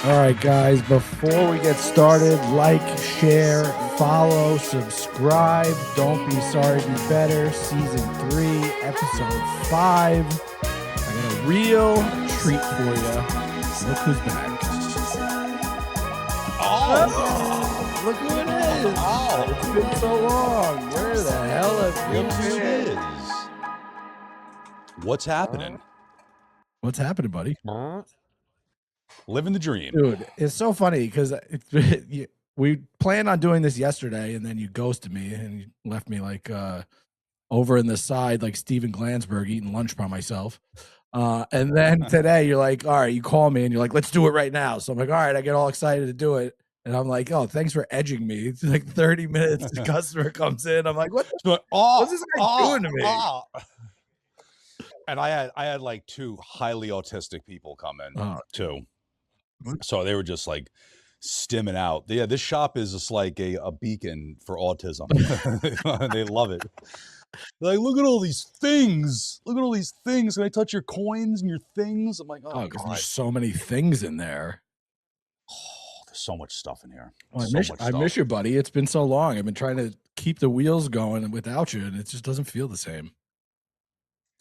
All right, guys, before we get started, like, share, follow, subscribe. Don't Be Sorry, Be Better, Season 3, Episode 5. I got a real treat for you. Look who's back. Oh, look who it is. Oh, It's been so long. Where the hell have you look who it been? is. What's happening? What's happening, buddy? Living the dream. Dude, it's so funny because we planned on doing this yesterday, and then you ghosted me and you left me like over in the side like Steven Glansberg eating lunch by myself. And then today you're like, all right, you call me and you're like, let's do it right now. So I'm like, all right, I get all excited to do it. And I'm like, oh, thanks for edging me. It's like 30 minutes. The customer comes in. I'm like, what's this guy doing to me? And I had like two highly autistic people come in too. So they were just like stimming out. Yeah, this shop is just like a beacon for autism. They love it. They're like, look at all these things. Look at all these things. Can I touch your coins and your things? I'm like, oh, because God. there's so many things in there. Oh, there's so much stuff in here. Well, I miss you, buddy. It's been so long. I've been trying to keep the wheels going without you, and it just doesn't feel the same.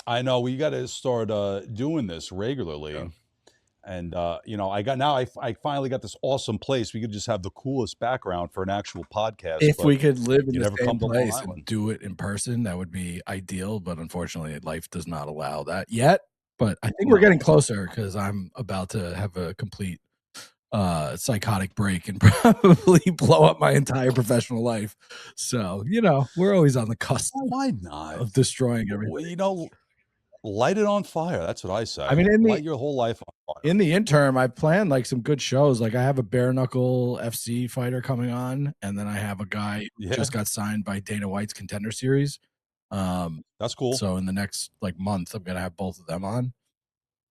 I know. We got to start doing this regularly. Yeah. And, I finally got this awesome place. We could just have the coolest background for an actual podcast. If we could live in the same to place and do it in person, that would be ideal. But unfortunately, life does not allow that yet. But I think we're getting closer because I'm about to have a complete psychotic break and probably blow up my entire professional life. So, we're always on the cusp. Why not? Of destroying everything. Well, light it on fire. That's what I say. I mean, light your whole life on fire. In the interim, I planned like some good shows. Like I have a bare knuckle FC fighter coming on, and then I have a guy who just got signed by Dana White's Contender Series. That's cool. So in the next like month, I'm gonna have both of them on.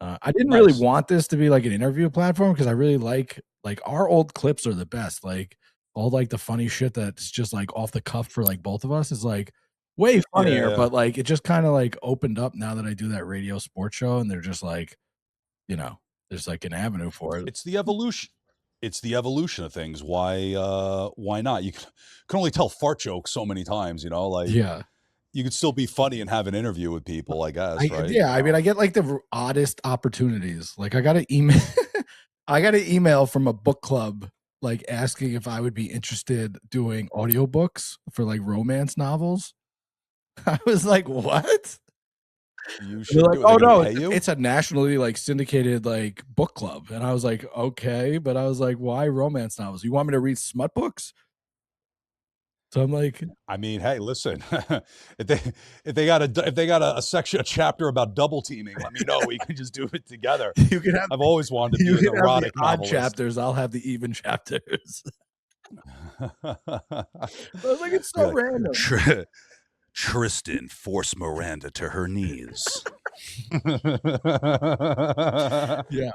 I didn't really want this to be like an interview platform because I really like our old clips are the best. Like all like the funny shit that's just like off the cuff for like both of us is like way funnier, but like it just kind of like opened up now that I do that radio sports show, and they're just like, there's like an avenue for it. It's the evolution. It's the evolution of things. Why not? You can only tell fart jokes so many times, you could still be funny and have an interview with people, I guess, right? Yeah, I mean, I get like the oddest opportunities. Like I got an email, from a book club like asking if I would be interested doing audiobooks for like romance novels. I was like, what? You should like, oh no, it's a nationally like syndicated like book club. And I was like, okay, but I was like, why romance novels? You want me to read smut books? So I'm like, I mean, hey, listen, if they got a chapter about double teaming, let me know. We can just do it together. I've always wanted to be an erotic odd novelist. chapters. I'll have the even chapters. I was like, it's so random. Tristan forced Miranda to her knees. Yeah.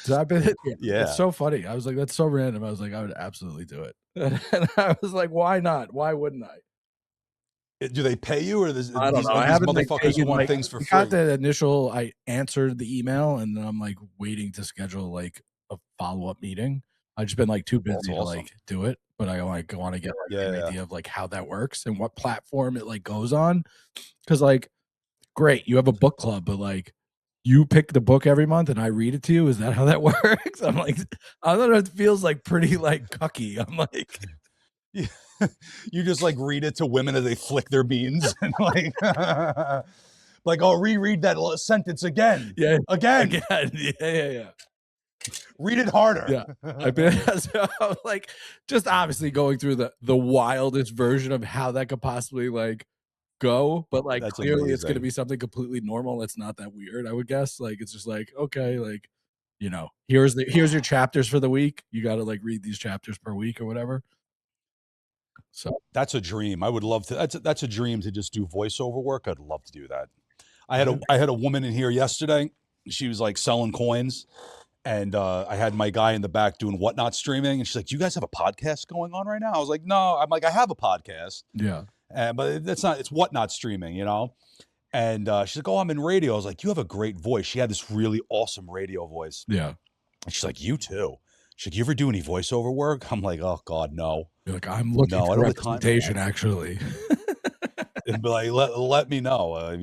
So it's so funny. I was like, that's so random. I was like, I would absolutely do it. And I was like, why not? Why wouldn't I? Do they pay you, or I don't know. I haven't motherfuckers want things for free? Got the initial. I answered the email, and then I'm like waiting to schedule like a follow-up meeting. I've just been like too busy to like do it, but I want to get like an idea of like how that works and what platform it like goes on. Because like, great, you have a book club, but like, you pick the book every month and I read it to you. Is that how that works? I'm like, I don't know. It feels like pretty like cucky. I'm like, you just like read it to women as they flick their beans and like, like, I'll reread that sentence again. Yeah, again. Yeah. Read it harder. Yeah, I've been like just obviously going through the wildest version of how that could possibly like go, but like that's clearly amazing. It's going to be something completely normal. It's not that weird, I would guess. Like it's just like, okay, like here's your chapters for the week. You got to like read these chapters per week or whatever. So that's a dream. I would love to. That's a dream to just do voiceover work. I'd love to do that. I had a woman in here yesterday. She was like selling coins. And I had my guy in the back doing Whatnot streaming. And she's like, do you guys have a podcast going on right now? I was like, no. I'm like, I have a podcast. Yeah. But it's Whatnot streaming, And she's like, oh, I'm in radio. I was like, you have a great voice. She had this really awesome radio voice. Yeah. And she's like, you too. She's like, you ever do any voiceover work? I'm like, oh God, no. You're like, I'm looking for representation, actually. And be like, let me know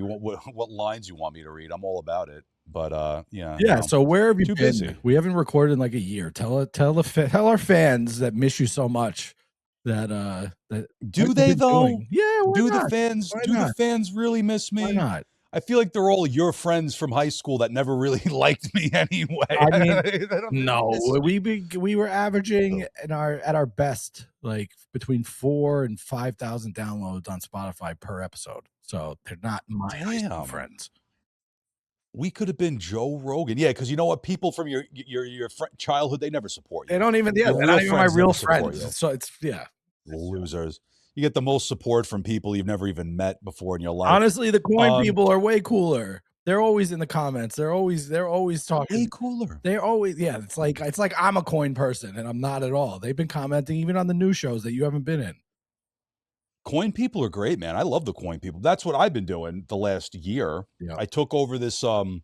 what lines you want me to read. I'm all about it. But yeah. Yeah. So where have you been? Busy. We haven't recorded in like a year. Tell our fans that miss you so much that do they though? Doing? Yeah. Do the fans really miss me? Why not? I feel like they're all your friends from high school that never really liked me anyway. I mean, no, we were averaging at our best like between 4,000 and 5,000 downloads on Spotify per episode. So they're not my high school friends. We could have been Joe Rogan. Yeah, because you know what? People from your childhood, they never support you. They don't even, they're not even my real friends. So it's, Losers. You get the most support from people you've never even met before in your life. Honestly, the coin people are way cooler. They're always in the comments. They're always talking. Way cooler. They're always, yeah. It's like I'm a coin person and I'm not at all. They've been commenting even on the new shows that you haven't been in. Coin people are great, man. I love the coin people. That's what I've been doing the last year. Yeah. I took over this, so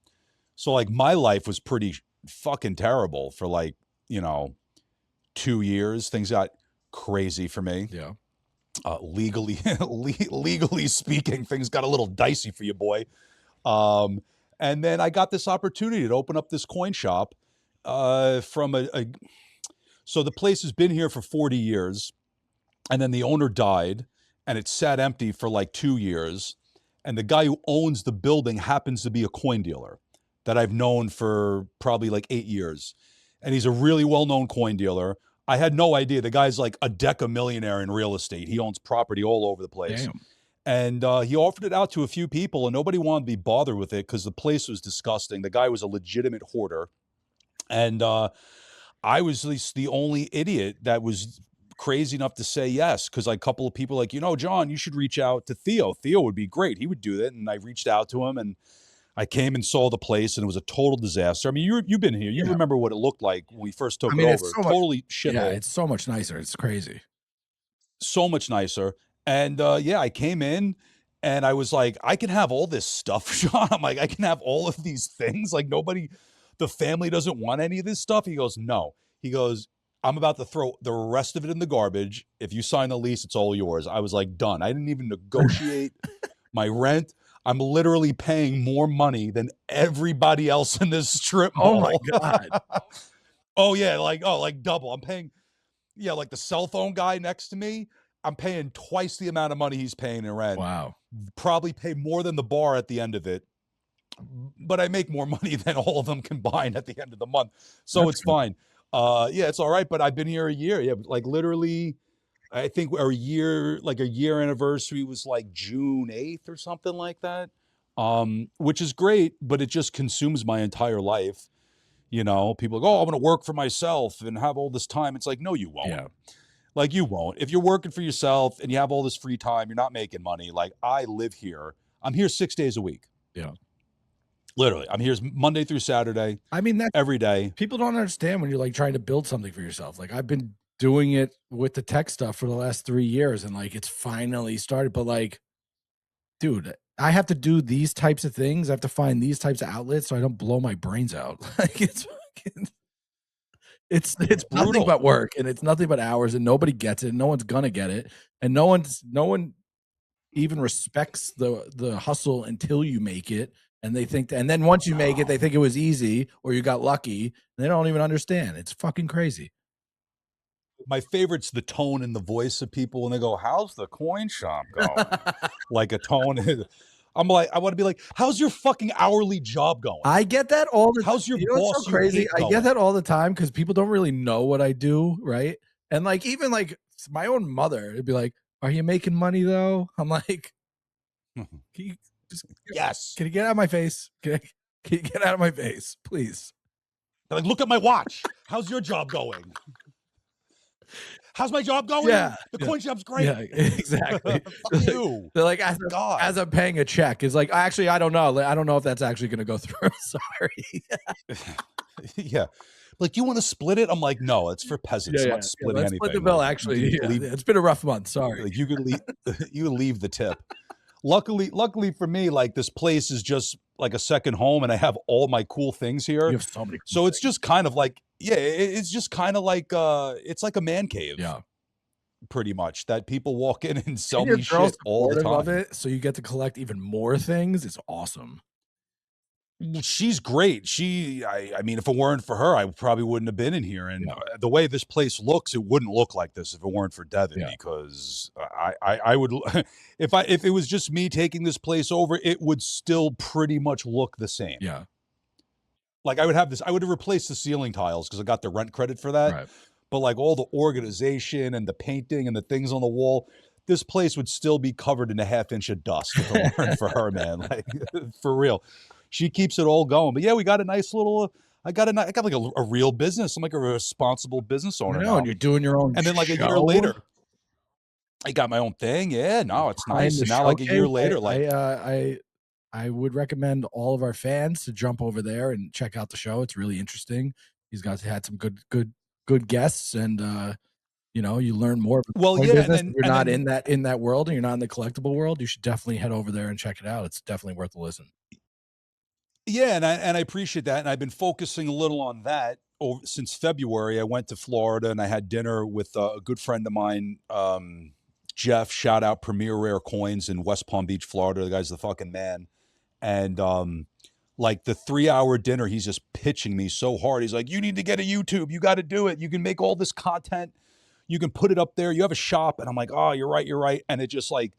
like my life was pretty fucking terrible for like, 2 years. Things got crazy for me. Yeah. Legally speaking, things got a little dicey for you, boy. And then I got this opportunity to open up this coin shop from so the place has been here for 40 years, and then the owner died, and it sat empty for like 2 years. And the guy who owns the building happens to be a coin dealer that I've known for probably like 8 years. And he's a really well-known coin dealer. I had no idea. The guy's like a deca-millionaire in real estate. He owns property all over the place. Damn. And he offered it out to a few people, and nobody wanted to be bothered with it because the place was disgusting. The guy was a legitimate hoarder. And I was at least the only idiot that was crazy enough to say yes, because like a couple of people like, John, you should reach out to Theo. Theo would be great. He would do that. And I reached out to him, and I came and saw the place, and it was a total disaster. I mean, you've been here. You remember what it looked like when we first took it over. So totally shit. Yeah, it's so much nicer. It's crazy. So much nicer. And I came in, and I was like, I can have all this stuff, Sean. I'm like, I can have all of these things. Like the family doesn't want any of this stuff. He goes, no. He goes, I'm about to throw the rest of it in the garbage. If you sign the lease, it's all yours. I was like, done. I didn't even negotiate my rent. I'm literally paying more money than everybody else in this strip mall. Oh my God. Oh yeah. Like double. I'm paying. Yeah. Like the cell phone guy next to me, I'm paying twice the amount of money he's paying in rent. Wow. Probably pay more than the bar at the end of it, but I make more money than all of them combined at the end of the month. So it's fine. Yeah, it's all right. But I've been here a year. Yeah. Like literally, I think a year anniversary was like June 8th or something like that. Which is great, but it just consumes my entire life. People go, oh, I'm going to work for myself and have all this time. It's like, no, you won't. Yeah. Like you won't. If you're working for yourself and you have all this free time, you're not making money. Like I live here. I'm here 6 days a week. Yeah. Literally. I'm here Monday through Saturday. I mean, that's every day. People don't understand when you're like trying to build something for yourself. Like I've been doing it with the tech stuff for the last 3 years, and like it's finally started. But like, dude, I have to do these types of things. I have to find these types of outlets so I don't blow my brains out. Like it's nothing but work, and it's nothing but hours, and nobody gets it, and no one's gonna get it, and no one even respects the hustle until you make it, and they think and then once you make it, they think it was easy or you got lucky, and they don't even understand. It's fucking crazy. My favorite's the tone and the voice of people when they go, how's the coin shop going? Like a tone is, I'm like, I want to be like, how's your fucking hourly job going? I get that all the time. How's your boss? So crazy. I get that all the time because people don't really know what I do, right? And like even like my own mother, it'd be like, are you making money though? I'm like, can you just yes. Can you get out of my face? Can you get out of my face, please? They're like, look at my watch. How's your job going? How's my job going? Yeah, the coin shop's great. Yeah, exactly. Fuck you. They're like, as I'm paying a check, it's like, actually, I don't know. I don't know if that's actually going to go through. Sorry. Yeah. Like, you want to split it? I'm like, no, it's for peasants. I'm not splitting anything. Split the bill, like, actually. It's been a rough month. Sorry. Like, you could leave the tip. Luckily for me, like this place is just like a second home, and I have all my cool things here. You have so many. So it's just kind of like, Yeah, it's just kind of like it's like a man cave. Yeah. Pretty much, that people walk in and sell And your me girl's shit all the supportive of time. it, so you get to collect even more things. It's awesome. She's great. I mean, if it weren't for her, I probably wouldn't have been in here. And the way this place looks, it wouldn't look like this if it weren't for Devin. Yeah. Because I would, if it was just me taking this place over, it would still pretty much look the same. Yeah. Like I would have replaced the ceiling tiles because I got the rent credit for that. Right. But like all the organization and the painting and the things on the wall, this place would still be covered in a half-inch of dust if it weren't for her, man. Like for real. She keeps it all going. But yeah, we got a nice little, I got like a real business. I'm like a responsible business owner now. And you're doing your own And then like a year later, I got my own thing. Yeah, no, it's nice. And now like a year later, I would recommend all of our fans to jump over there and check out the show. It's really interesting. He's had some good guests, and you know, you learn more about the business. If you're not in that world and you're not in the collectible world, you should definitely head over there and check it out. It's definitely worth a listen. Yeah, and I appreciate that. And I've been focusing a little on that since February. I went to Florida and I had dinner with a good friend of mine, Jeff. Shout out Premier Rare Coins in West Palm Beach, Florida. The guy's the fucking man. And like the 3-hour dinner, he's just pitching me so hard. He's like, "You need to get a YouTube. You got to do it. You can make all this content. You can put it up there. You have a shop." And I'm like, "Oh, you're right. You're right." And it just like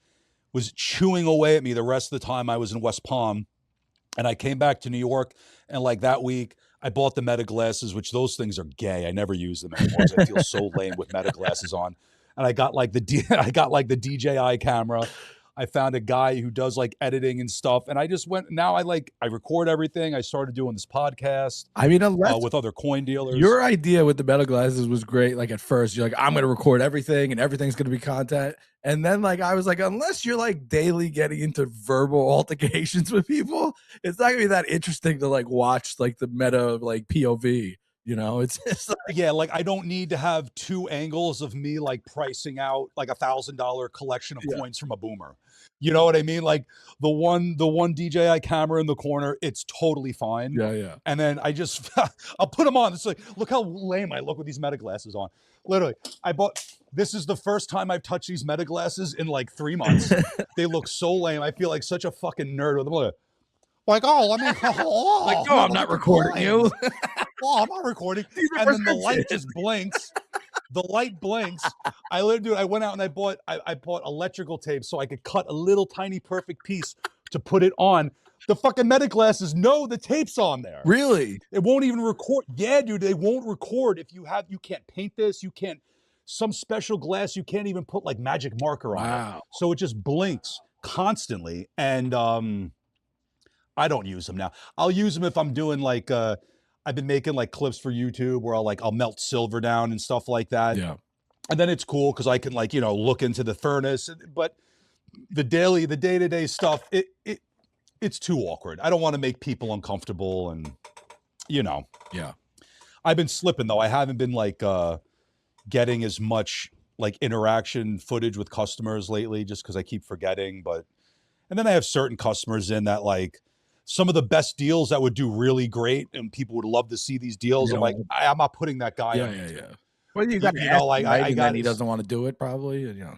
was chewing away at me the rest of the time I was in West Palm. And I came back to New York, and like that week, I bought the Meta glasses, which those things are gay. I never use them anymore. I feel so lame with Meta glasses on. And I got like the DJI camera. I found a guy who does like editing and stuff, and I just went. Now I record everything. I started doing this podcast. I mean, with other coin dealers. Your idea with the Meta glasses was great. Like at first, you're like, "I'm going to record everything, and everything's going to be content." And then, like, I was like, unless you're like daily getting into verbal altercations with people, it's not going to be that interesting to like watch like the Meta like POV. You know, it's just like, yeah, like I don't need to have 2 angles of me like pricing out like $1,000 collection of coins from a boomer. You know what I mean? Like the one DJI camera in the corner, it's totally fine. Yeah. And then I'll put them on. It's like, look how lame I look with these Meta glasses on. Literally, this is the first time I've touched these Meta glasses in like 3 months. They look so lame. I feel like such a fucking nerd with them. Like, oh, let me. Like, no, I'm not recording you. Oh, I'm not recording. And then the light just blinks. The light blinks. I went out and I bought electrical tape so I could cut a little tiny perfect piece to put it on. The fucking Meta glasses know the tape's on there. Really? It won't even record. Yeah, dude, they won't record if you can't paint this. You can't, some special glass, you can't even put like magic marker on it. So it just blinks constantly. And I don't use them now. I'll use them if I'm doing like I've been making like clips for YouTube where I'll melt silver down and stuff like that. Yeah. And then it's cool because I can like, you know, look into the furnace. But the day-to-day stuff, it's too awkward. I don't want to make people uncomfortable, and you know. Yeah. I've been slipping though. I haven't been like getting as much like interaction footage with customers lately just because I keep forgetting. And then I have certain customers in that like some of the best deals that would do really great and people would love to see these deals. Yeah. I'm like, I'm not putting that guy on. Yeah. Well, you got I got he doesn't want to do it probably, you know.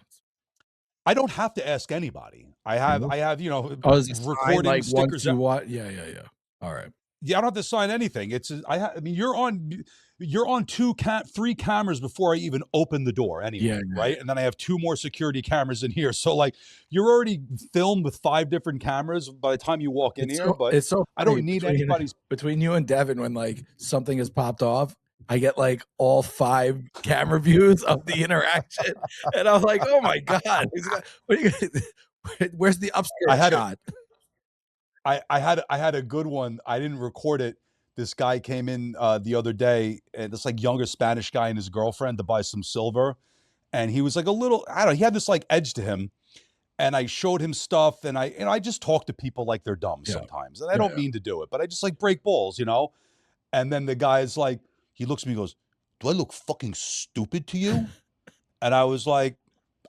I don't have to ask anybody. I have, you know, recording like stickers. Yeah. All right. Yeah, I don't have to sign anything. I mean, you're on 3 cameras before I even open the door anyway, right? And then I have 2 more security cameras in here. So like you're already filmed with 5 different cameras by the time you walk in here. But it's so I don't need anybody's between you and Devin when like something has popped off. I get like all 5 camera views of the interaction, and I'm like, "Oh my god, where's the upstairs shot?" I had a good one. I didn't record it. This guy came in the other day, and this like younger Spanish guy and his girlfriend to buy some silver, and he was like a little, I don't know, he had this like edge to him, and I showed him stuff, and I just talk to people like they're dumb sometimes, and I don't mean to do it, but I just like break balls, you know. And then the guy's like, he looks at me and goes, "Do I look fucking stupid to you?" And I was like,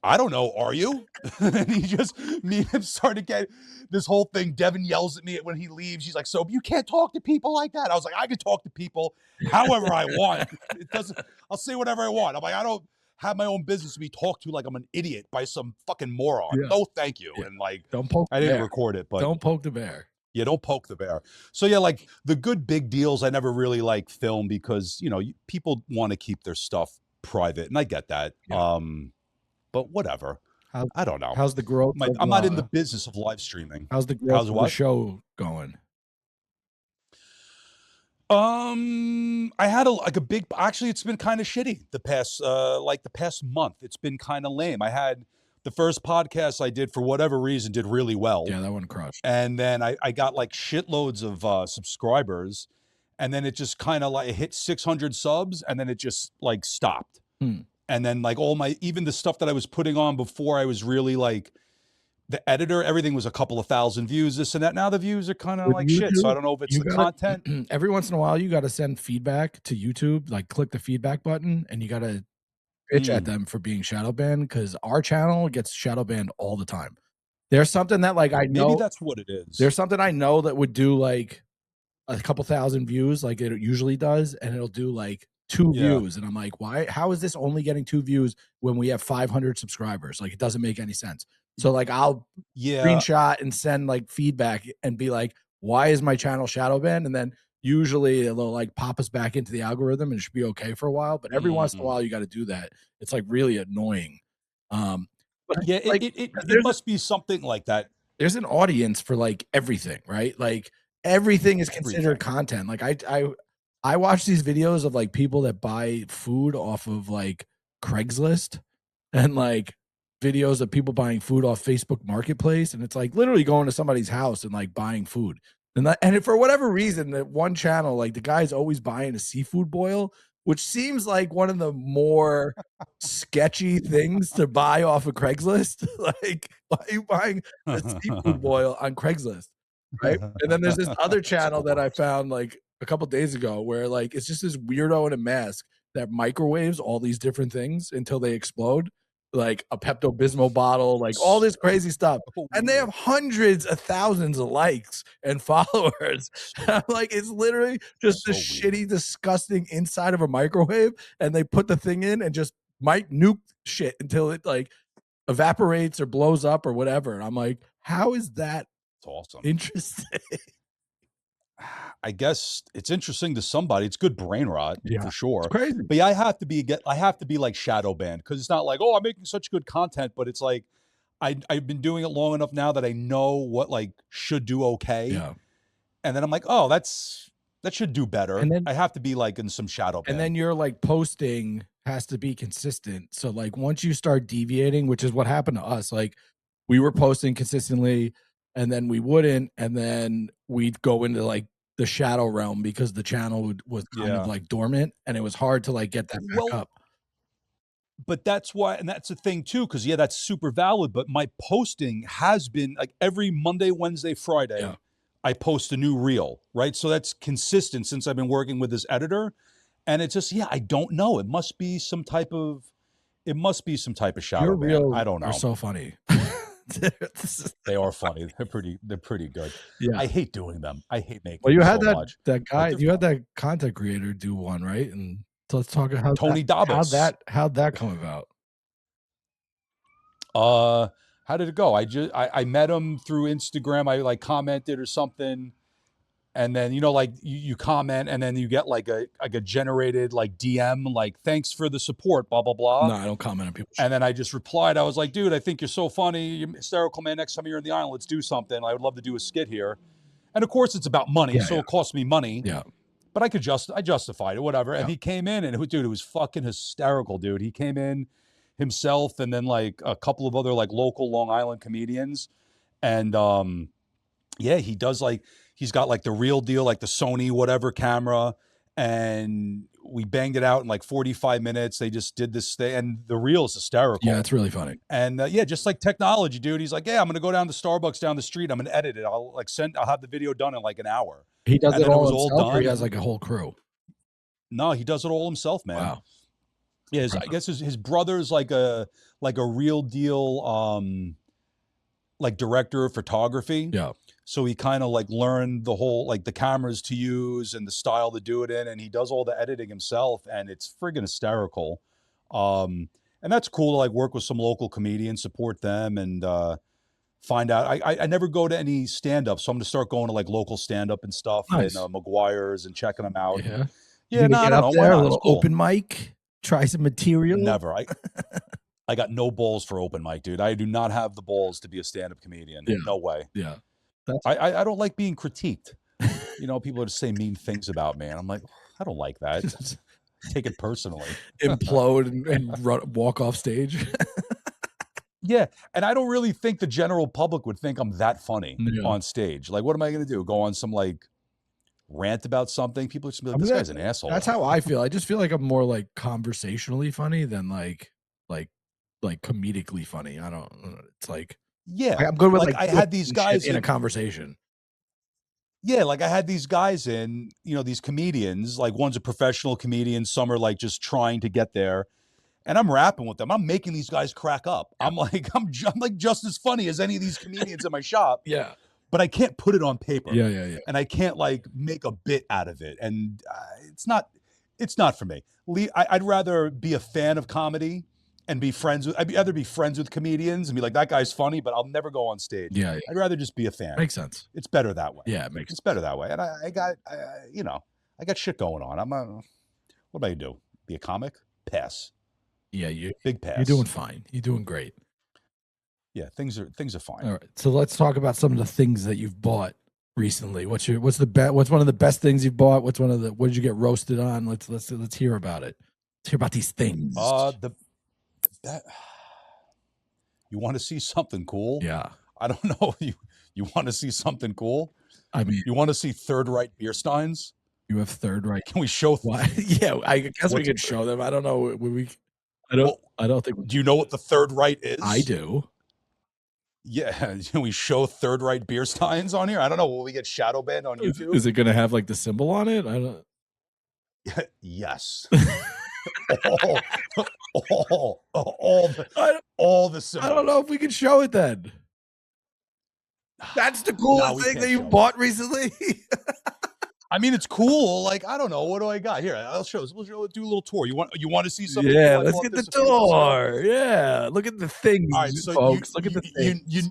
I don't know, are you? And he just, me and him started getting this whole thing. Devin yells at me when he leaves. She's like, so you can't talk to people like that. I was like, I can talk to people however I want. It doesn't, I'll say whatever I want. I'm like, I don't have my own business to be talked to like I'm an idiot by some fucking moron. Yeah. No, thank you. Yeah. And like, Don't poke I the didn't bear. record it, but Don't poke the bear. yeah, don't poke the bear. So yeah, like the good big deals, I never really like film because, you know, people want to keep their stuff private, and I get that. Yeah. But whatever. I don't know. How's the growth? I'm not in the business of live streaming. How's the growth of the show going? I had a big, actually it's been kind of shitty the past month. It's been kind of lame. I had the first podcast I did, for whatever reason, did really well. Yeah, that one crushed. And then I got like shitloads of subscribers, and then it just kind of like, it hit 600 subs, and then it just like stopped. And then like even the stuff that I was putting on before I was really like the editor, everything was a couple of thousand views, this and that. Now the views are kind of like shit. So I don't know if it's the content. Every once in a while, you got to send feedback to YouTube, like click the feedback button, and you got to bitch at them for being shadow banned, because our channel gets shadow banned all the time. There's something that like I know, maybe that's what it is. There's something I know that would do like a couple thousand views, like it usually does, and it'll do like 2 views, and I'm like, why? How is this only getting 2 views when we have 500 subscribers? Like, it doesn't make any sense. So like, I'll screenshot and send like feedback and be like, why is my channel shadow banned? And then usually it'll like pop us back into the algorithm, and it should be okay for a while. But every once in a while, you got to do that. It's like really annoying. But yeah, like, it must be something like that. There's an audience for like everything, right? Like everything is considered content. Like I watch these videos of like people that buy food off of like Craigslist, and like videos of people buying food off Facebook Marketplace, and it's like literally going to somebody's house and like buying food. And for whatever reason, that one channel, like the guy's always buying a seafood boil, which seems like one of the more sketchy things to buy off of Craigslist. Like, why are you buying a seafood boil on Craigslist? Right. And then there's this other channel that I found like a couple days ago where like it's just this weirdo in a mask that microwaves all these different things until they explode, like a Pepto-Bismol bottle, like all this crazy stuff. And they have hundreds of thousands of likes and followers. I'm like, it's literally just the shitty, disgusting inside of a microwave, and they put the thing in and just might nuke shit until it like evaporates or blows up or whatever. And I'm like, how is that awesome? Interesting. I guess it's interesting to somebody. It's good brain rot, for sure. It's crazy. But yeah, I have to be like shadow banned, because it's not like, oh, I'm making such good content, but it's like I've been doing it long enough now that I know what like should do okay. Yeah. And then I'm like, oh, that should do better. And then I have to be like in some shadow ban. And then your like posting has to be consistent. So like once you start deviating, which is what happened to us, like we were posting consistently, and then we wouldn't, and then we'd go into like the shadow realm because the channel was kind of like dormant, and it was hard to like get that back up. But that's why, and that's the thing too, because that's super valid. But my posting has been like every Monday, Wednesday, Friday, I post a new reel, right? So that's consistent since I've been working with this editor, and it's just I don't know. It must be some type of shadow ban. I don't know. They're so funny. They are funny. They're pretty good. Yeah. I hate doing them. I hate making. Well, you had so much. that guy. You had that content creator do one, right? And so let's talk about Tony Dabbas. How'd that come about? How did it go? I met him through Instagram. I like commented or something, and then like you comment, and then you get like a generated like DM like, thanks for the support, blah blah blah. No, I don't comment on people. And then I just replied. I was like, dude, I think you're so funny. You're hysterical, man. Next time you're in the island, let's do something. I would love to do a skit here. And of course, it's about money, so it costs me money. Yeah. But I justified it, whatever. And he came in, and it was fucking hysterical, dude. He came in himself, and then like a couple of other like local Long Island comedians, and he does like, he's got like the real deal, like the Sony whatever camera, and we banged it out in like 45 minutes. They just did this thing, and the reel is hysterical. Yeah, it's really funny. And just like technology, dude. He's like, I'm gonna go down to Starbucks down the street. I'm gonna edit it. I'll have the video done in like an hour. He does it all himself, or he has like a whole crew? No, he does it all himself, man. Wow. Yeah, I guess his brother's like a real deal like director of photography. Yeah. So he kind of like learned the whole like the cameras to use and the style to do it in, and he does all the editing himself, and it's friggin' hysterical. And that's cool to like work with some local comedians, support them, and find out. I never go to any stand-up, so I'm gonna start going to like local stand-up and stuff, Nice. and McGuire's and checking them out. Yeah. And, You yeah, gonna no, I get don't up know. Why there, a not? It's little cool. open mic, try some material? Never. I got no balls for open mic, dude. I do not have the balls to be a stand-up comedian. Yeah. No way. Yeah. I don't like being critiqued. You know, people just say mean things about me, and I'm like, I don't like that. Take it personally. Implode and walk off stage. Yeah, and I don't really think the general public would think I'm that funny on stage. Like, what am I going to do? Go on some like rant about something? People just be like, this guy's an asshole. That's how I feel. I just feel like I'm more like conversationally funny than like comedically funny. I don't. It's like I'm good with like I had these guys in a conversation. Yeah, like I had these guys in, you know, these comedians. Like one's a professional comedian, some are like just trying to get there. And I'm rapping with them. I'm making these guys crack up. Yeah. I'm like just as funny as any of these comedians in my shop. Yeah. But I can't put it on paper. Yeah. And I can't like make a bit out of it. And it's not for me. I'd rather be a fan of comedy and I'd rather be friends with comedians and be like, that guy's funny, but I'll never go on stage. Yeah. I'd rather just be a fan. Makes sense. It's better that way. Yeah, it's better that way. And I got shit going on. What do I do? Be a comic? Pass. Yeah, big pass. You're doing fine. You're doing great. Yeah, things are fine. All right. So let's talk about some of the things that you've bought recently. What's one of the best things you've bought? What did you get roasted on? Let's hear about it. Let's hear about these things. You want to see something cool? Yeah. I don't know. You want to see something cool? I mean, you want to see Third Right beer steins? You have Third Right. Can we show? Yeah, I guess we can show them. I don't know. I don't think. Do you know what the Third Right is? I do. Yeah, can we show Third Right beer steins on here? I don't know. Will we get shadow banned on YouTube? Is it going to have like the symbol on it? I don't. Yes. all the symbols. I don't know if we can show it then. That's the coolest thing that you bought recently. I mean, it's cool. Like, I don't know. What do I got here? We'll do a little tour. You want to see something? Yeah, let's get the tour. Yeah, look at the things, all right, so folks. Look at the things.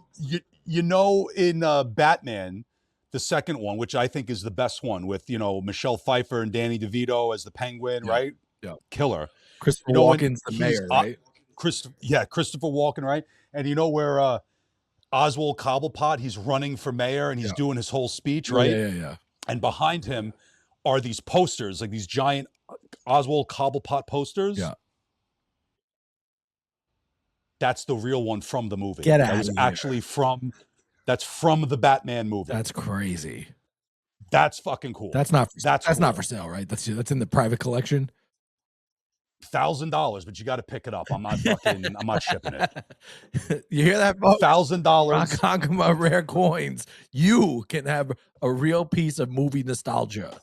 You know, in Batman, the second one, which I think is the best one, with Michelle Pfeiffer and Danny DeVito as the Penguin, right? Yeah, killer. Christopher Walken's the mayor, right? Christopher Walken, right? And you know where Oswald Cobblepot, he's running for mayor and he's doing his whole speech, right? Yeah. And behind him are these posters, like these giant Oswald Cobblepot posters. Yeah. That's the real one from the movie. Get out That was of here. actually that's from the Batman movie. That's crazy. That's fucking cool. That's not cool. not for sale, right? That's in the private collection. $1,000, but you got to pick it up. I'm not shipping it. You hear that, folks? $1,000. Ronkonkoma Rare Coins. You can have a real piece of movie nostalgia.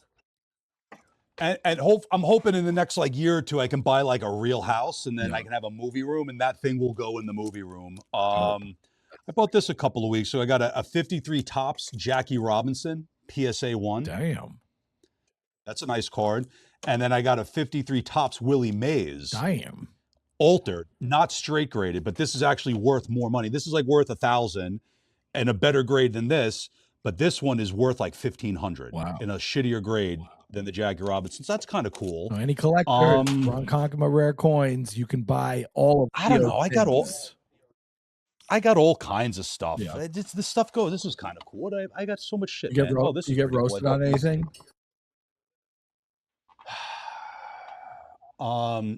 And I'm hoping in the next like year or two I can buy like a real house, and then I can have a movie room, and that thing will go in the movie room. I bought this a couple of weeks ago. I got a 53 Topps Jackie Robinson PSA 1. Damn. That's a nice card. And then I got a 53 Topps Willie Mays. Damn. Altered, not straight graded, but this is actually worth more money. This is like worth $1,000 and a better grade than this, but this one is worth like $1,500 in a shittier grade than the Jackie Robinson. So that's kind of cool. So any collector, Ronkonkoma Rare Coins, you can buy all of. I don't know. I got all kinds of stuff. Yeah. This stuff goes. This is kind of cool. I got so much shit. You get roasted on anything?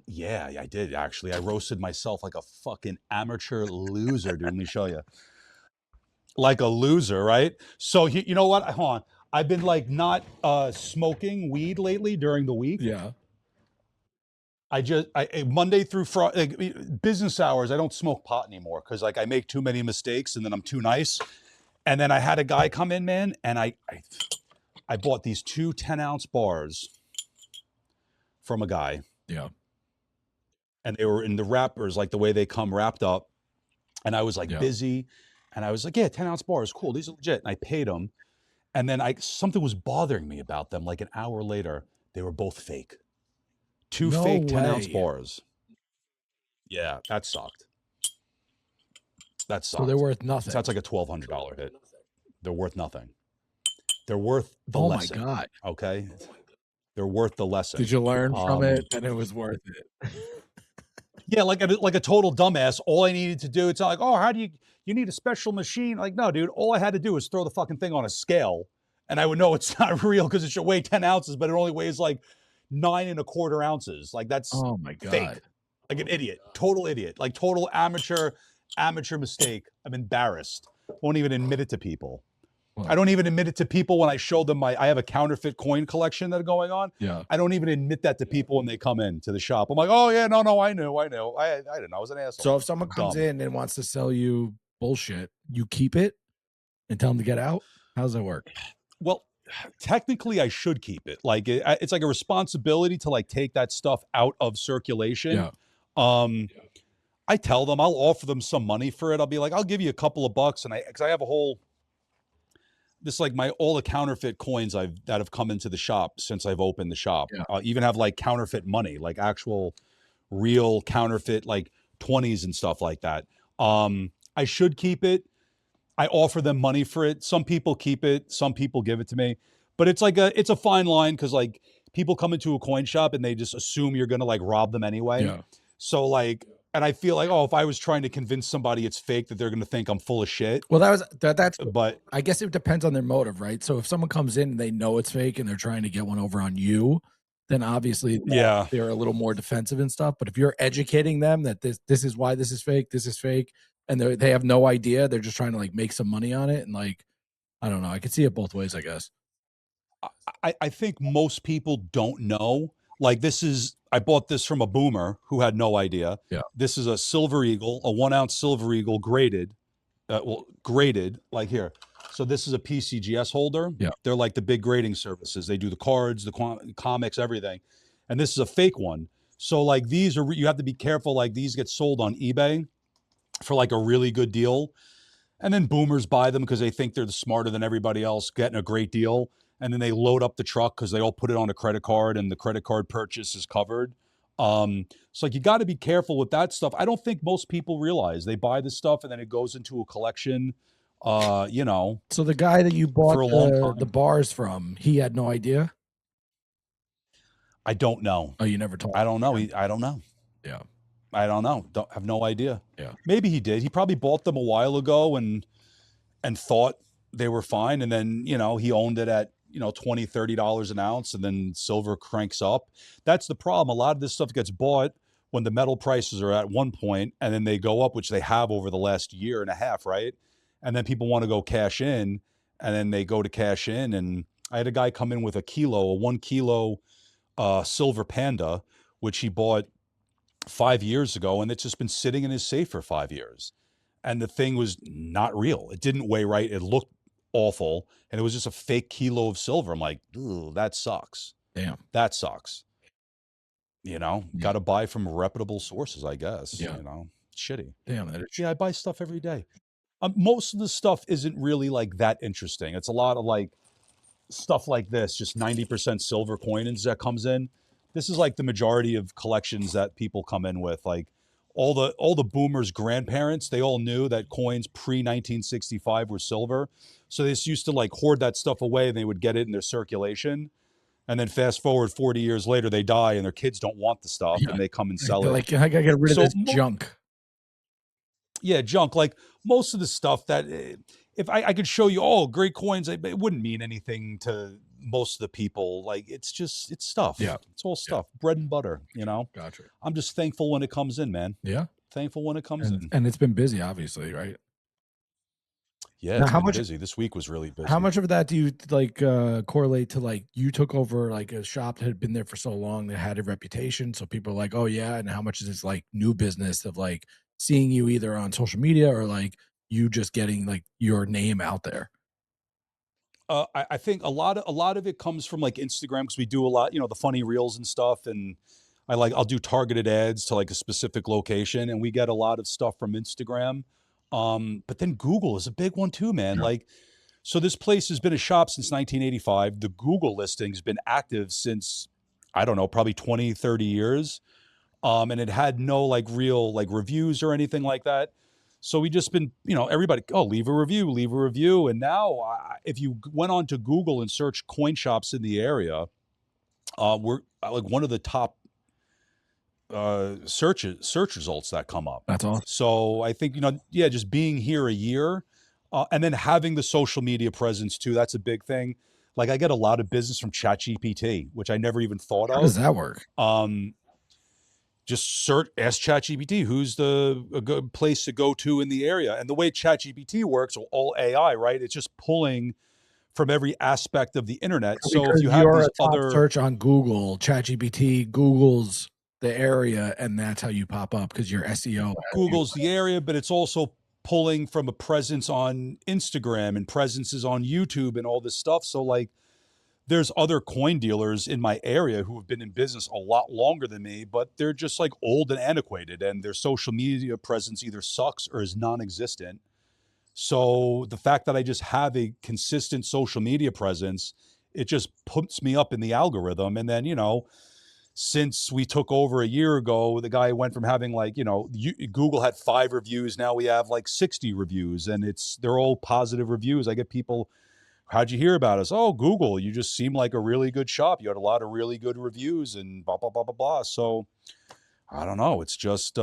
Yeah, I did actually. I roasted myself like a fucking amateur loser, dude. Let me show you. Like a loser, right? So you know what? Hold on. I've been like not smoking weed lately during the week. Yeah. I Monday through Friday, business hours, I don't smoke pot anymore because like I make too many mistakes and then I'm too nice. And then I had a guy come in, man, and I bought these 2 10-ounce bars from a guy. Yeah. and they were in the wrappers, like the way they come wrapped up. And I was like busy, and I was like, yeah, 10-ounce bars, cool. These are legit. And I paid them. And then something was bothering me about them. Like an hour later, they were both fake. Two No fake 10-ounce way. bars. Yeah, that sucked. That sucked. So they're worth nothing. So that's like a $1,200 hit. They're worth nothing. They're worth the Oh lesson. my God. Okay. They're worth the lesson. Did you learn from it and it was worth it? Yeah, like a total dumbass. All I needed to do, it's not like, oh, how do you need a special machine? Like, no, dude, all I had to do was throw the fucking thing on a scale and I would know it's not real because it should weigh 10 ounces, but it only weighs like 9.25 ounces. Like that's oh my God. fake. Like an idiot. Total idiot. Like total amateur mistake. I'm embarrassed. Won't even admit it to people. Well, I don't even admit it to people when I show them I have a counterfeit coin collection that are going on. Yeah. I don't even admit that to people when they come in to the shop. I'm like, oh yeah, no, I knew. I didn't know. I was an asshole. So if someone comes in and wants to sell you bullshit, you keep it and tell them to get out? How does that work? Well, technically I should keep it. Like it's like a responsibility to like take that stuff out of circulation. Yeah. I tell them, I'll offer them some money for it. I'll be like, I'll give you a couple of bucks. And because I have a whole, this like all the counterfeit coins that have come into the shop since I've opened the shop. Yeah. Even have like counterfeit money, like actual real counterfeit, like 20s and stuff like that. I should keep it. I offer them money for it. Some people keep it. Some people give it to me, but it's a fine line. Cause like people come into a coin shop and they just assume you're going to like rob them anyway. Yeah. So like, and I feel like, oh, if I was trying to convince somebody it's fake, that they're going to think I'm full of shit. Well, but I guess it depends on their motive, right? So if someone comes in and they know it's fake and they're trying to get one over on you, then obviously they're a little more defensive and stuff. But if you're educating them that this is why this is fake, and they have no idea, they're just trying to like make some money on it. And like, I don't know. I could see it both ways, I guess. I think most people don't know. Like I bought this from a boomer who had no idea. Yeah. This is a Silver Eagle, a 1 ounce Silver Eagle graded. Graded like here. So this is a PCGS holder. Yeah. They're like the big grading services. They do the cards, the comics, everything. And this is a fake one. So like you have to be careful. Like these get sold on eBay for like a really good deal. And then boomers buy them because they think they're smarter than everybody else, getting a great deal. And then they load up the truck because they all put it on a credit card and the credit card purchase is covered. So like you got to be careful with that stuff. I don't think most people realize they buy this stuff and then it goes into a collection, you know. So the guy that you bought the bars from, he had no idea? I don't know. Oh, you never told I don't know. I don't know. Yeah. I don't know. Don't have no idea. Yeah. Maybe he did. He probably bought them a while ago and thought they were fine. And then, you know, he owned it at, you know, $20, $30 an ounce, and then silver cranks up. That's the problem. A lot of this stuff gets bought when the metal prices are at one point and then they go up, which they have over the last year and a half, right? And then people want to go cash in, and then they go to cash in. And I had a guy come in with a 1 kilo silver Panda, which he bought 5 years ago, and it's just been sitting in his safe for 5 years. And the thing was not real. It didn't weigh right. It looked awful, and it was just a fake kilo of silver. I'm like, ooh, that sucks. Damn, that sucks. You know, got to buy from reputable sources, I guess. Yeah. You know, shitty. Damn, that is yeah. I buy stuff every day. Most of the stuff isn't really like that interesting. It's a lot of like stuff like this, just 90% silver coinage that comes in. This is like the majority of collections that people come in with. Like all the boomers' grandparents, they all knew that coins pre-1965 were silver. So they just used to like hoard that stuff away, and they would get it in their circulation. And then fast forward 40 years later, they die and their kids don't want the stuff, and they come and sell it. Like, I gotta get rid of this junk. Yeah, junk. Like most of the stuff that if I could show you, oh, great coins, it wouldn't mean anything to most of the people. Like it's stuff. Yeah. It's all stuff. Bread and butter, you know? Gotcha. I'm just thankful when it comes in, man. Yeah. Thankful when it comes in. And it's been busy, obviously, right? Yeah, it's been busy. This week was really busy. How much of that do you like correlate to like you took over like a shop that had been there for so long that had a reputation, so people are like, oh yeah, and how much is this like new business of like seeing you either on social media or like you just getting like your name out there? I think a lot of it comes from like Instagram, because we do a lot, you know, the funny reels and stuff, and I'll do targeted ads to like a specific location, and we get a lot of stuff from Instagram. But then Google is a big one too, man. Yeah. Like, so this place has been a shop since 1985. The Google listing's been active since, I don't know, probably 20, 30 years. And it had no like real like reviews or anything like that. So we just been, everybody, oh, leave a review, leave a review. And now if you went on to Google and search coin shops in the area, we're like one of the top search results that come up. That's awesome. So I think, just being here a year, and then having the social media presence too, that's a big thing. Like I get a lot of business from ChatGPT, which I never even thought of. How does that work? Just ask ChatGPT who's a good place to go to in the area. And the way ChatGPT works, all AI, right? It's just pulling from every aspect of the internet. Because so if you have these other search on Google, ChatGPT Google's the area, and that's how you pop up because your SEO. Google's the area, but it's also pulling from a presence on Instagram and presences on YouTube and all this stuff. So like there's other coin dealers in my area who have been in business a lot longer than me, but they're just like old and antiquated, and their social media presence either sucks or is non-existent. So the fact that I just have a consistent social media presence, it just puts me up in the algorithm. And then, since we took over a year ago, the guy went from having like, Google had 5 reviews. Now we have like 60 reviews, and they're all positive reviews. I get people, how'd you hear about us? Oh, Google, you just seem like a really good shop. You had a lot of really good reviews and blah, blah, blah, blah, blah. So I don't know. It's just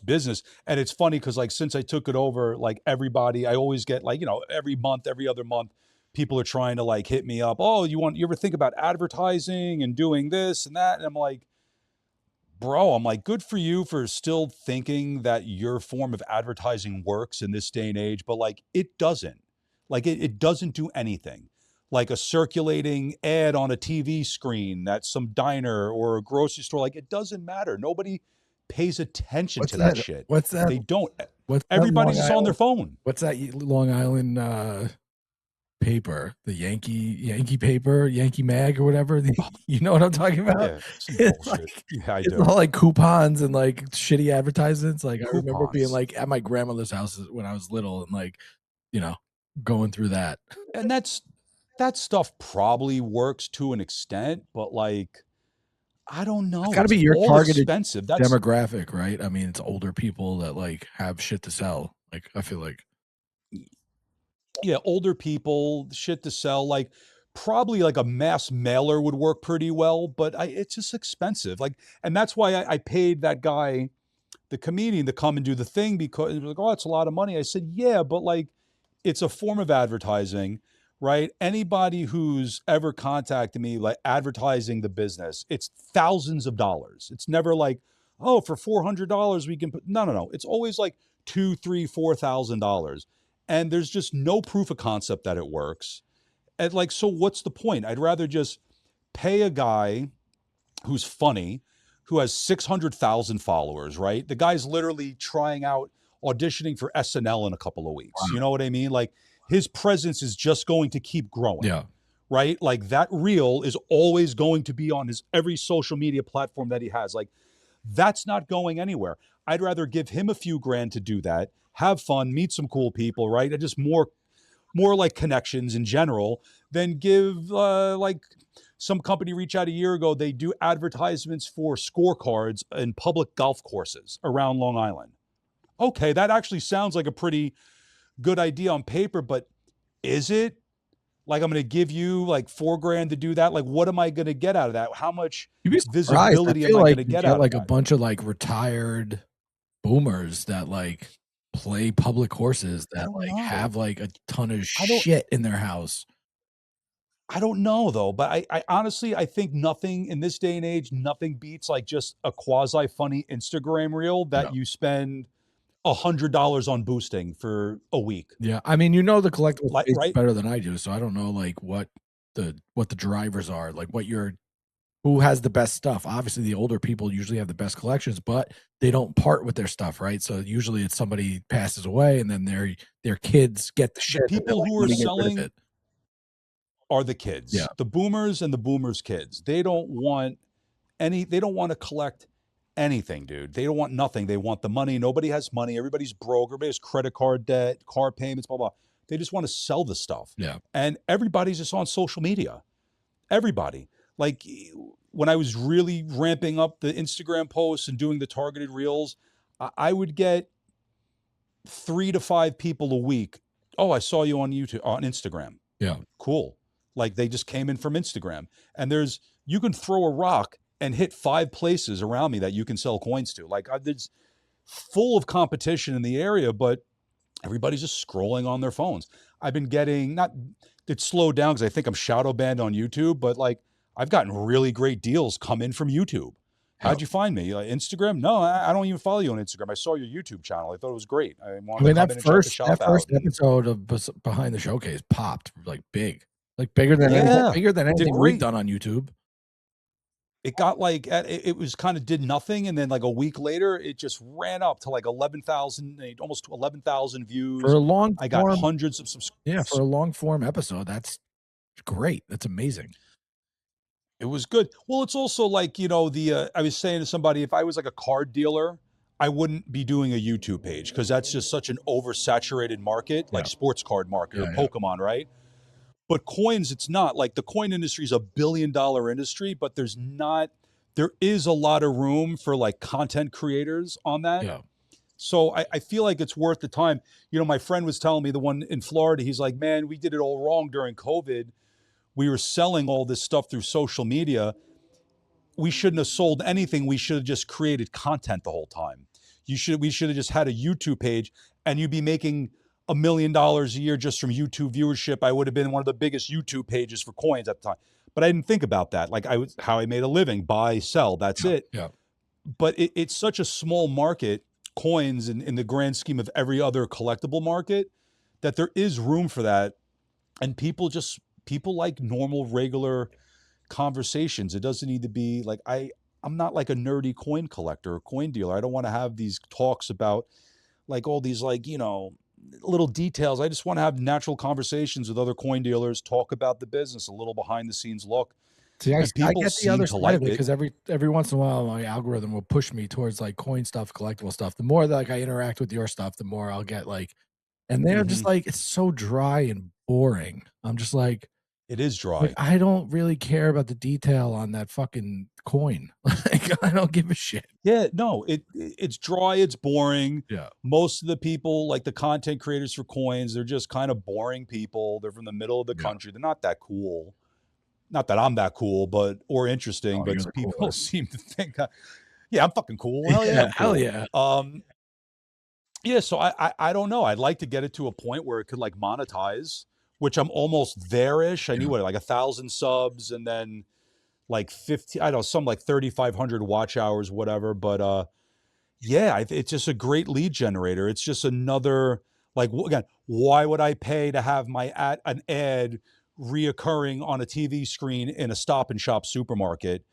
business. And it's funny because like, since I took it over, like everybody, I always get like, every month, every other month, people are trying to like hit me up. Oh, you ever think about advertising and doing this and that? And I'm like, bro, good for you for still thinking that your form of advertising works in this day and age, but like it doesn't. Like it doesn't do anything. Like a circulating ad on a TV screen that's some diner or a grocery store, like it doesn't matter. Nobody pays attention to that shit. What's that? They don't. Everybody's just on their phone. What's that Long Island paper, the Yankee paper, Yankee Mag or whatever? You know what I'm talking about? Yeah, it's like, yeah, I do. It's all like coupons and like shitty advertisements. Like I remember being like at my grandmother's house when I was little and like, going through that. And that stuff probably works to an extent, but like, I don't know. It's got to be your targeted expensive. Demographic, right? I mean, it's older people that like have shit to sell. Like I feel like. Yeah, older people, shit to sell. Like probably like a mass mailer would work pretty well, but it's just expensive. Like, and that's why I paid that guy, the comedian, to come and do the thing, because it was like, oh, it's a lot of money. I said, yeah, but like it's a form of advertising, right? Anybody who's ever contacted me, like advertising the business, it's thousands of dollars. It's never like, oh, for $400 we can put, no. It's always like $2,000, $3,000, $4,000. And there's just no proof of concept that it works. And like, so what's the point? I'd rather just pay a guy who's funny, who has 600,000 followers, right? The guy's literally trying out auditioning for SNL in a couple of weeks. Wow. You know what I mean? Like his presence is just going to keep growing. Yeah. Right? Like that reel is always going to be on his every social media platform that he has. Like that's not going anywhere. I'd rather give him a few grand to do that, have fun, meet some cool people, right? And just more like connections in general than give like some company reached out a year ago. They do advertisements for scorecards in public golf courses around Long Island. Okay, that actually sounds like a pretty good idea on paper, but is it? Like I'm going to give you like $4,000 to do that. Like, what am I going to get out of that? How much visibility am I going to get out of like that? A bunch of like retired boomers that like play public courses that like have like a ton of shit in their house. I don't know though, but I honestly, I think nothing in this day and age, nothing beats like just a quasi funny Instagram reel that you spend $100 on boosting for a week. Yeah. I mean, the collectible space right? better than I do. So I don't know like what the drivers are, like who has the best stuff. Obviously the older people usually have the best collections, but they don't part with their stuff, right? So usually it's somebody passes away and then their kids get the shit. The people who are selling are the kids, the boomers and the boomers' kids. They don't want they don't want to collect anything, dude. They don't want nothing. They want the money. Nobody has money. Everybody's broke. Everybody has credit card debt, car payments, blah, blah. They just want to sell the stuff. Yeah. And everybody's just on social media. Everybody. Like when I was really ramping up the Instagram posts and doing the targeted reels, I would get 3 to 5 people a week. Oh, I saw you on YouTube, on Instagram. Yeah. Cool. Like they just came in from Instagram. And you can throw a rock and hit 5 places around me that you can sell coins to. Like it's full of competition in the area, but everybody's just scrolling on their phones. I've been getting, it's slowed down because I think I'm shadow banned on YouTube, but like I've gotten really great deals come in from YouTube. How'd you find me? Instagram? No, I don't even follow you on Instagram. I saw your YouTube channel. I thought it was great. I wanted to come in and check the shop out. That first episode of Behind the Showcase popped like big, like bigger than anything we've done on YouTube. It got like, it was kind of did nothing. And then like a week later, it just ran up to like 11,000, almost 11,000 views. For a long I got hundreds of subscribers. Yeah, for a long form episode. That's great. That's amazing. It was good. Well, it's also like, I was saying to somebody, if I was like a card dealer, I wouldn't be doing a YouTube page because that's just such an oversaturated market, like sports card market or Pokemon, right? But coins, it's not. Like the coin industry is a $1 billion industry, but there is a lot of room for like content creators on that. Yeah. So I feel like it's worth the time. My friend was telling me, the one in Florida, he's like, man, we did it all wrong during COVID. We were selling all this stuff through social media. We shouldn't have sold anything. We should have just created content the whole time. We should have just had a YouTube page and you'd be making $1 million a year just from YouTube viewership. I would have been one of the biggest YouTube pages for coins at the time. But I didn't think about that. Like how I made a living, buy, sell, that's it. Yeah. But it's such a small market, coins in the grand scheme of every other collectible market, that there is room for that. And people like normal, regular conversations. It doesn't need to be like, I'm not like a nerdy coin collector or coin dealer. I don't want to have these talks about like all these like, little details. I just want to have natural conversations with other coin dealers, talk about the business, a little behind the scenes look. See, I get the other side of it because every once in a while my algorithm will push me towards like coin stuff, collectible stuff. The more that like I interact with your stuff, the more I'll get like, and they're just like, it's so dry and boring. I'm just like, it is dry. Like, I don't really care about the detail on that fucking coin. Like, I don't give a shit. Yeah, no, it's dry. It's boring. Yeah. Most of the people, like the content creators for coins, they're just kind of boring people. They're from the middle of the country. They're not that cool. Not that I'm that cool, or interesting, but people seem to think, yeah, I'm fucking cool. Hell yeah. Hell yeah. Yeah. So I don't know. I'd like to get it to a point where it could like monetize, which I'm almost there-ish. I knew like 1,000 subs and then like 50, I don't know, some like 3,500 watch hours, whatever. But yeah, it's just a great lead generator. It's just another, like, again, why would I pay to have an ad reoccurring on a TV screen in a Stop and Shop supermarket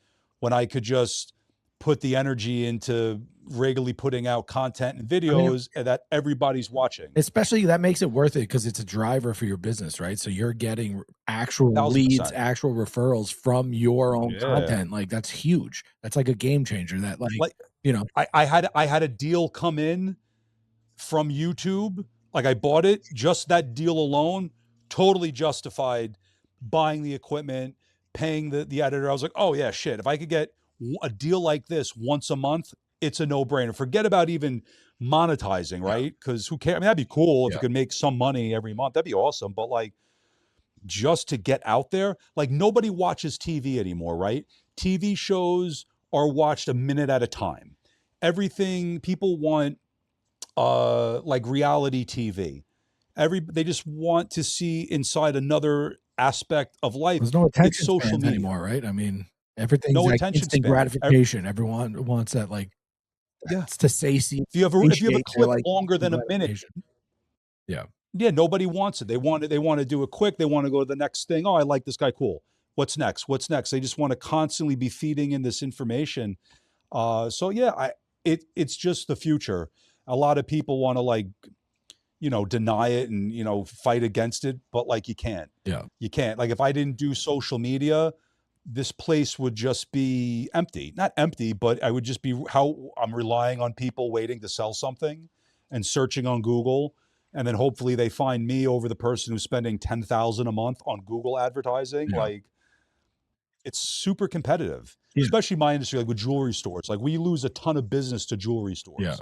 when I could just put the energy into regularly putting out content and videos that everybody's watching? Especially that makes it worth it because it's a driver for your business, right? So you're getting actual 1,000%. leads, actual referrals from your own content. Like that's huge. That's like a game changer. That like I had a deal come in from YouTube. Like I bought it, just that deal alone totally justified buying the equipment, paying the editor. I was like, oh yeah, shit. If I could get a deal like this once a month, it's a no-brainer. Forget about even monetizing, right? Because who cares? I mean, that'd be cool if you could make some money every month. That'd be awesome. But like, just to get out there, like nobody watches TV anymore, right? TV shows are watched a minute at a time. Everything people want, like reality TV. They just want to see inside another aspect of life. There's no attention span anymore, right? I mean, everything's like instant gratification. Everyone wants that, like, to satiate. If you have a clip longer than a minute, yeah, nobody wants it. They want to do it quick. They want to go to the next thing. Oh, I like this guy. Cool. What's next? They just want to constantly be feeding in this information. So yeah, it's just the future. A lot of people want to like, deny it and, fight against it, but like you can't. Yeah. You can't. Like if I didn't do social media, this place would just be empty. Not empty, but I would just be how I'm relying on people waiting to sell something and searching on Google. And then hopefully they find me over the person who's spending $10,000 a month on Google advertising. Yeah. Like, it's super competitive, Yeah. especially my industry, like with jewelry stores. Like, we lose a ton of business to jewelry stores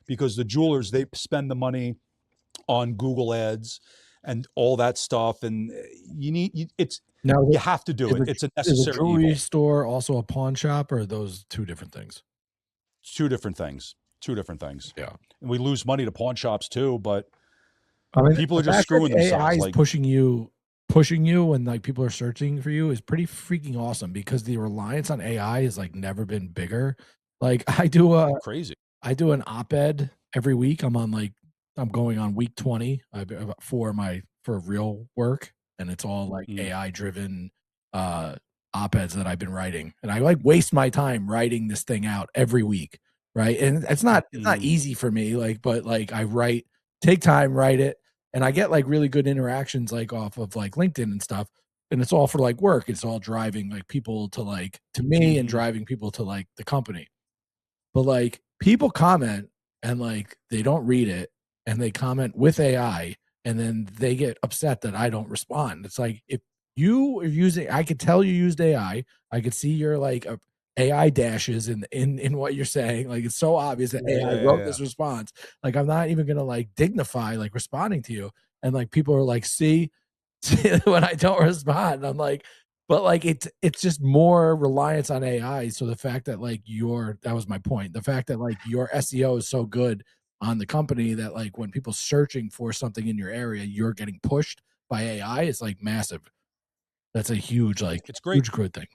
because the jewelers, they spend the money on Google ads and all that stuff. And you have to do it. It's a necessary Is a jewelry evil. store also a pawn shop, or are those two different things? Two different things. Yeah. And we lose money to pawn shops too, but I mean, people are just screwing themselves. AI is like pushing you when like people are searching for you is pretty freaking awesome, because the reliance on AI has like never been bigger. Like I do crazy. I do an op-ed every week. I'm going on week 20 for real work, and it's all like AI driven op-eds that I've been writing, and I like waste my time writing this thing out every week, right? And it's not easy for me, like, but like I take time, write it, and I get like really good interactions like off of like LinkedIn and stuff, and it's all for like work. It's all driving like people to me and driving people to like the company. But like people comment and like they don't read it, and they comment with AI, and then they get upset that I don't respond. It's like, if you are using, I could tell you used AI. I could see your like AI dashes in what you're saying. Like, it's so obvious that AI wrote this response. Like, I'm not even gonna like dignify like responding to you. And like people are like, see when I don't respond, I'm like, but like it's just more reliance on AI. So the fact that like that was my point. The fact that like your SEO is so good on the company that like when people searching for something in your area, you're getting pushed by AI, is like massive. That's a huge it's great. huge good thing.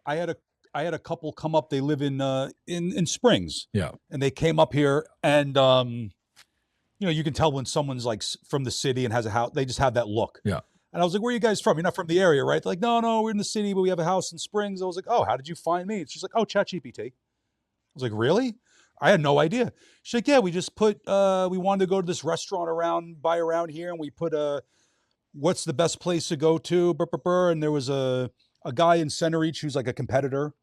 I had a couple come up. They live in Springs. Yeah. And they came up here, and you can tell when someone's like from the city and has a house, they just have that look. Yeah. And I was like, where are you guys from? You're not from the area, right? They're like, no, we're in the city, but we have a house in Springs. I was like, oh, how did you find me? And she's like, oh, ChatGPT. I was like, really? I had no idea. She's like, yeah, we just we wanted to go to this restaurant around here, and we put what's the best place to go to? And there was a guy in Center Reach who's like a competitor.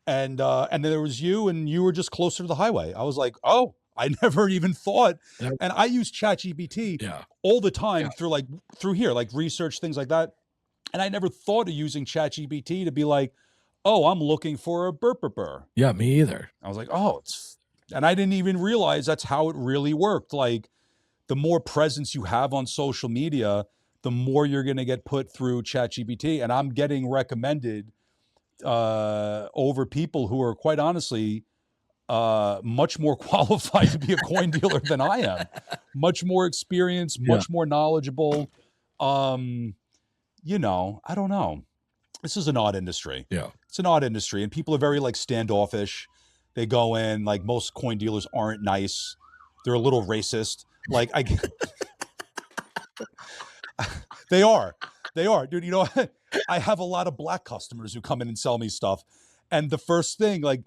And then there was you, and you were just closer to the highway. I was like, oh, I never even thought. And I use ChatGPT all the time through here, like research, things like that. And I never thought of using ChatGPT to be like, oh, I'm looking for a burr. Yeah, me either. I was like, oh, and I didn't even realize that's how it really worked. Like, the more presence you have on social media, the more you're going to get put through ChatGPT. And I'm getting recommended over people who are, quite honestly, much more qualified to be a coin dealer than I am. Much more experienced, much more knowledgeable. I don't know. This is an odd industry. Yeah. It's an odd industry, and people are very like standoffish. They go in, like, most coin dealers aren't nice. They're a little racist. Like, they are, dude. I have a lot of black customers who come in and sell me stuff. And the first thing, like,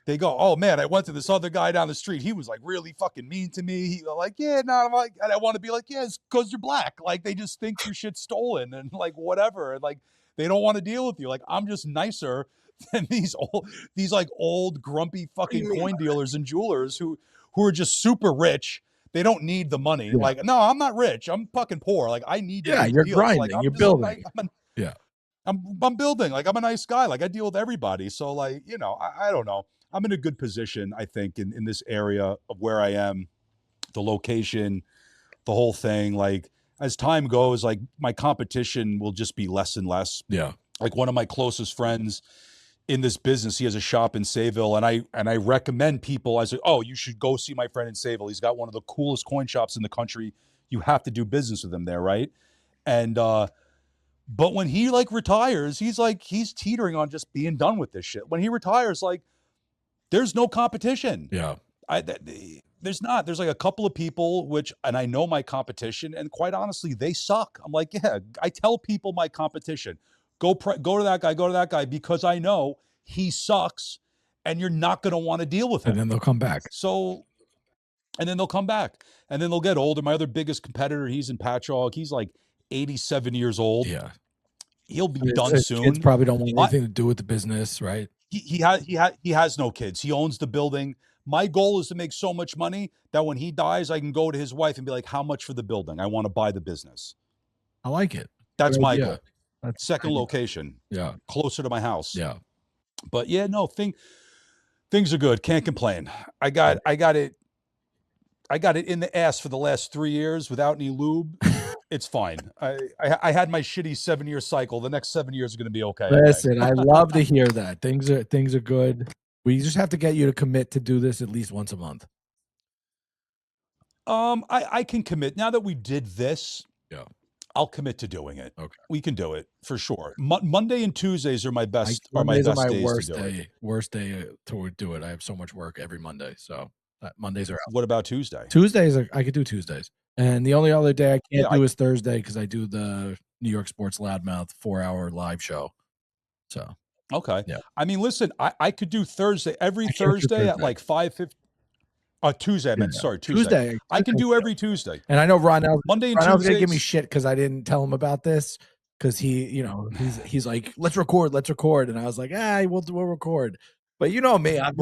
they go, oh man, I went to this other guy down the street. He was like really fucking mean to me. He like, yeah, no, I'm like, and I want to be like, yeah, it's because you're black. Like, they just think your shit's stolen and like whatever. And like, they don't want to deal with you. Like, I'm just nicer than these old grumpy fucking coin dealers and jewelers who are just super rich. They don't need the money. Yeah. Like, no, I'm not rich. I'm fucking poor. Like, I need to you're deals. grinding. Like, you're building. I'm building. Like, I'm a nice guy. Like, I deal with everybody. So like, I don't know. I'm in a good position, I think, in this area of where I am, the location, the whole thing. Like, as time goes, like, my competition will just be less and less. Yeah. Like, one of my closest friends in this business, he has a shop in Sayville, and I recommend people. I say, oh, you should go see my friend in Sayville. He's got one of the coolest coin shops in the country. You have to do business with him there, right? And but when he like retires, he's teetering on just being done with this shit. When he retires, like, there's no competition. Yeah. There's not. There's like a couple of people, and I know my competition, and quite honestly, they suck. I'm like, yeah, I tell people my competition, go to that guy, because I know he sucks, and you're not going to want to deal with him. And then they'll come back. And then they'll come back, and then they'll get older. My other biggest competitor, he's in Patchogue. He's like 87 years old. Yeah. He'll be done His soon. kids probably don't want anything to do with the business, right? He has no kids. He owns the building. My goal is to make so much money that when he dies, I can go to his wife and be like, "How much for the building? I want to buy the business." I like it. That's Good my idea. goal. That's Second location. Yeah. Closer to my house. Yeah. But yeah, no, things are good. Can't complain. I got it in the ass for the last 3 years without any lube. It's fine. I had my shitty 7-year cycle. The next 7 years are going to be okay. Listen, I love to hear that. Things are good. We just have to get you to commit to do this at least once a month. I can commit now that we did this. Yeah. I'll commit to doing it. Okay. We can do it for sure. Monday and Tuesdays are my best. Mondays are my days worst to do day. it. Worst day to do it. I have so much work every Monday, so Mondays are out. What about Tuesday? Tuesdays I could do Tuesdays, and the only other day I can't do is Thursday because I do the New York Sports Loudmouth 4-hour live show. So okay, yeah. I mean, listen, I could do Thursday every Thursday at like 5:50. Tuesday, I meant sorry, Tuesday. I can do every Tuesday. And I know Ronell's Monday and Ronell's Tuesdays. gonna give me shit because I didn't tell him about this because he's like, let's record, and I was like, we'll record. But you know me, I'm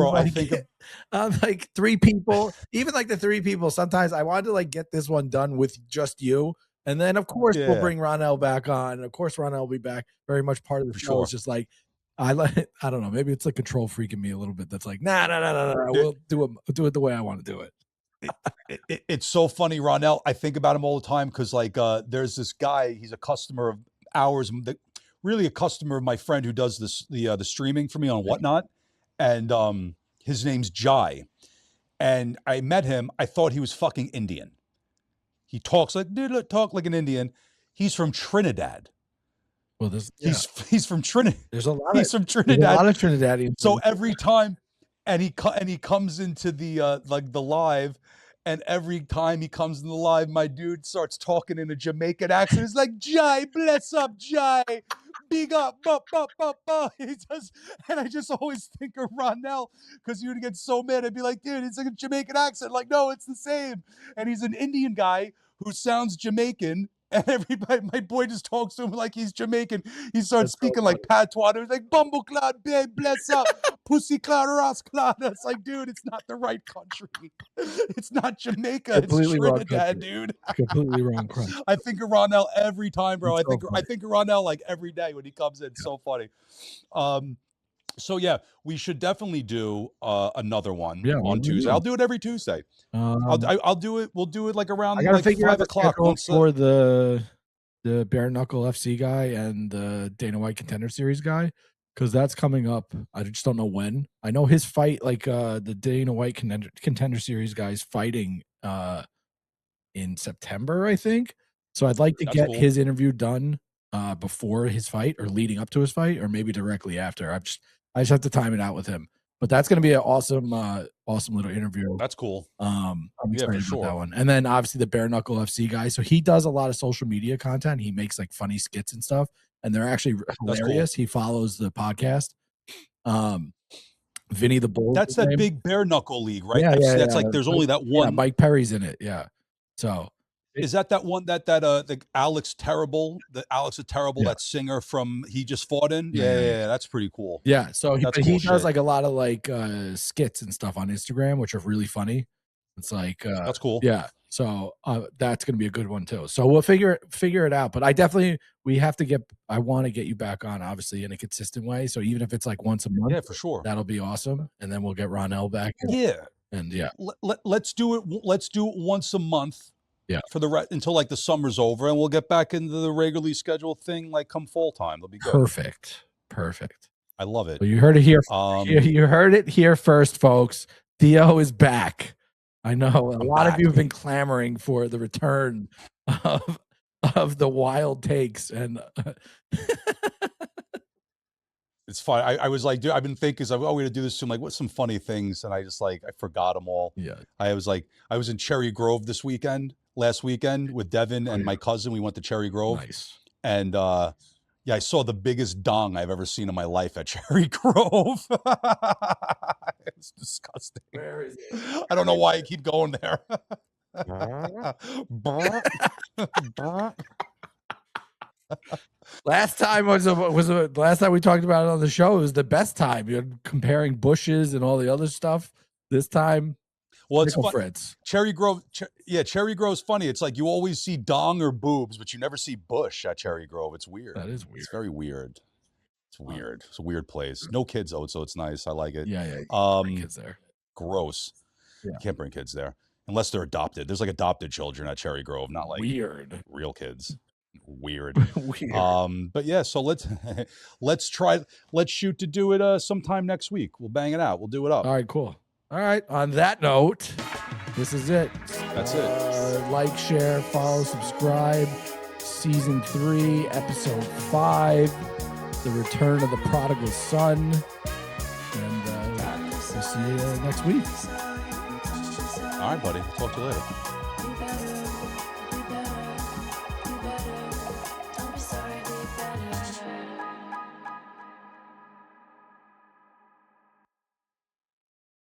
like 3 people, even like the 3 people. Sometimes I wanted to like get this one done with just you, and then of course we'll bring Ronell back on. And of course Ronell will be back, very much part of the show. It's just like I don't know, maybe it's like control freaking me a little bit. That's like, nah, we'll do it the way I want to do it. It's so funny, Ronell. I think about him all the time because like there's this guy, he's a customer of ours, really a customer of my friend who does the streaming for me on Whatnot. And his name's Jai. And I met him, I thought he was fucking Indian. He talks like an Indian. He's from Trinidad. Well, he's from Trinidad. He's from Trinidad. There's a lot of Trinidadians. So every time, and he comes into the like the live, and every time he comes in the live, my dude starts talking in a Jamaican accent. It's like, Jai, bless up, Jai, big up, He does, and I just always think of Ronell because he would get so mad. I'd be like, dude, it's like a Jamaican accent. Like, no, it's the same. And he's an Indian guy who sounds Jamaican. And everybody, my boy just talks to him like he's Jamaican. He starts speaking like patois. He's like, bumble clot, babe, bless up, pussy clot, Ross clot. It's like, dude, it's not the right country. It's not Jamaica. Completely it's Trinidad, dude. Completely wrong country. I think of Ronell every time, bro. I think of Ronell like every day when he comes in. It's so funny. So yeah, we should definitely do another one on Tuesday. I'll do it every Tuesday. I'll do it. We'll do it like around like 5 o'clock for the Bare Knuckle FC guy and the Dana White Contender Series guy, because that's coming up. I just don't know when. I know his fight, like the Dana White Contender Series guy's fighting in September, I think. So I'd like to get his interview done before his fight or leading up to his fight, or maybe directly after. I just have to time it out with him. But that's going to be an awesome little interview. That's cool. I'm excited about that one. And then obviously the Bare Knuckle FC guy. So he does a lot of social media content. He makes like funny skits and stuff, and they're actually hilarious. Cool. He follows the podcast. Vinny the Bull. That's that big Bare Knuckle league, right? Yeah, that's like there's only that one. Yeah, Mike Perry's in it. Yeah. So is that one the Alex Terrible, that singer from He Just Fought In? Yeah, that's pretty cool. Yeah, so he does like a lot of like skits and stuff on Instagram, which are really funny. It's like that's cool. Yeah, so that's gonna be a good one too. So we'll figure it out. But I want to get you back on, obviously, in a consistent way. So even if it's like once a month, for sure, that'll be awesome. And then we'll get Ronell back. And let's do it. Let's do it once a month. Yeah, for until like the summer's over, and we'll get back into the regularly scheduled thing like come fall time. It'll be good. Perfect. I love it. Well, you heard it here. You heard it here first, folks. Theo is back. I know a lot of you have been clamoring for the return of the wild takes, and it's fine. I was like, dude, I've been thinking, we're going to do this soon. Like, what's some funny things? And I just I forgot them all. Yeah. I was in Cherry Grove last weekend with Devin and my cousin. We went to Cherry Grove. Nice. And I saw the biggest dong I've ever seen in my life at Cherry Grove. It's disgusting. Where is it? I don't know why I keep going there. Last time last time we talked about it on the show. It was the best time. You're comparing bushes and all the other stuff. This time, well, it's Fritz. Cherry Grove. Cherry Grove's funny. It's like you always see dong or boobs, but you never see bush at Cherry Grove. It's weird. That is weird. It's very weird. It's weird. It's a weird place. No kids though, so it's nice. I like it. Yeah. Bring kids there. Gross. Yeah. You can't bring kids there unless they're adopted. There's like adopted children at Cherry Grove, not like weird real kids. Weird. But yeah, so let's shoot to do it sometime next week. We'll bang it out. We'll do it up. All right, cool. All right. On that note, this is it. That's it. Like, share, follow, subscribe. Season 3, episode 5, the return of the prodigal son. And we'll see you next week. All right, buddy. Talk to you later.